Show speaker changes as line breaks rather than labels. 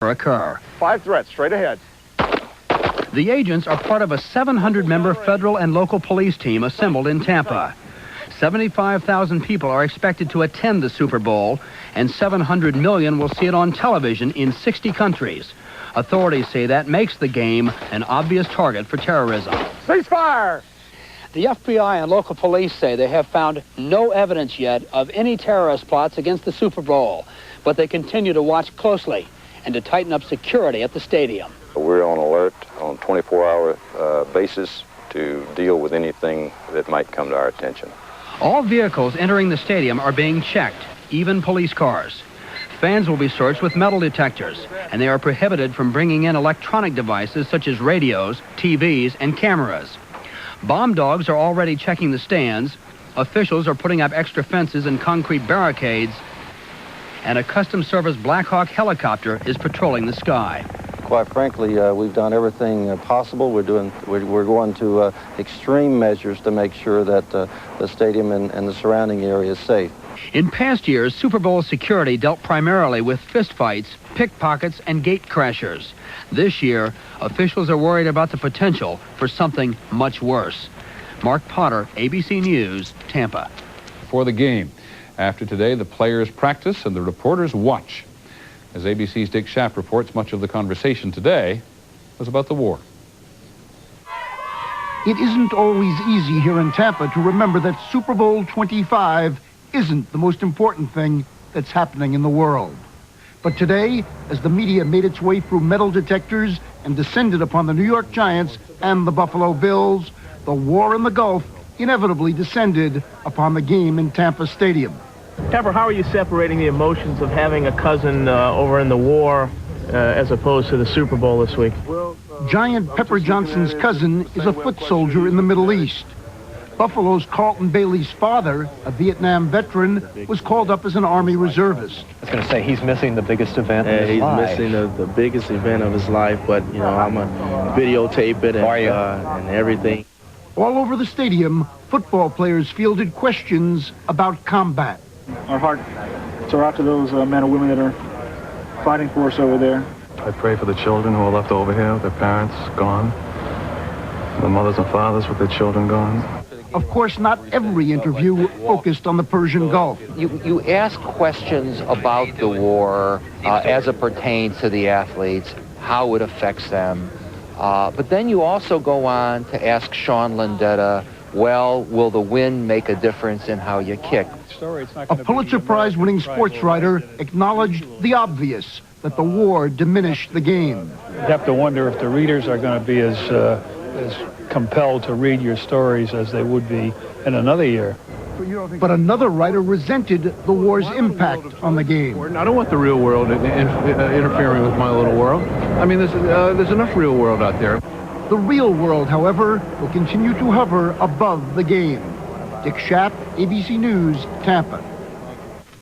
occur.
5 threats, straight ahead.
The agents are part of a 700-member federal and local police team assembled in Tampa. 75,000 people are expected to attend the Super Bowl, and 700 million will see it on television in 60 countries. Authorities say that makes the game an obvious target for terrorism.
Cease fire!
The FBI and local police say they have found no evidence yet of any terrorist plots against the Super Bowl, but they continue to watch closely and to tighten up security at the stadium.
We're on alert on a 24-hour basis to deal with anything that might come to our attention.
All vehicles entering the stadium are being checked, even police cars. Fans will be searched with metal detectors, and they are prohibited from bringing in electronic devices such as radios, TVs, and cameras. Bomb dogs are already checking the stands. Officials are putting up extra fences and concrete barricades, and a custom service Black Hawk helicopter is patrolling the sky.
Quite frankly, we've done everything possible. We're going to extreme measures to make sure that the stadium and the surrounding area is safe.
In past years, Super Bowl security dealt primarily with fistfights, pickpockets, and gate crashers. This year, officials are worried about the potential for something much worse. Mark Potter, ABC News, Tampa.
For the game. After today, the players practice and the reporters watch. As ABC's Dick Schaff reports, much of the conversation today was about the war.
It isn't always easy here in Tampa to remember that Super Bowl XXV isn't the most important thing that's happening in the world. But today, as the media made its way through metal detectors and descended upon the New York Giants and the Buffalo Bills, the war in the Gulf inevitably descended upon the game in Tampa Stadium.
Pepper, how are you separating the emotions of having a cousin over in the war as opposed to the Super Bowl this week?
Giant Pepper Johnson's cousin is a foot soldier in the Middle East. Buffalo's Carlton Bailey's father, a Vietnam veteran, was called up as an Army reservist.
I was going to say, he's missing the biggest event in his life.
He's missing the biggest event of his life, but, you know, I'm going to videotape it and everything.
All over the stadium, football players fielded questions about combat.
Our hearts are out to those men and women that are fighting for us over there.
I pray for the children who are left over here, their parents gone, the mothers and fathers with their children gone.
Of course, not every interview focused on the Persian Gulf.
You ask questions about the war as it pertains to the athletes, how it affects them. But then you also go on to ask Sean Landeta, well, will the wind make a difference in how you kick?
A Pulitzer Prize-winning sports writer acknowledged the obvious, that the war diminished the game.
You have to wonder if the readers are going to be as compelled to read your stories as they would be in another year.
But another writer resented the war's impact on the game.
I don't want the real world interfering with my little world. I mean, there's enough real world out there.
The real world, however, will continue to hover above the game. Dick Schaff, ABC News, Tampa.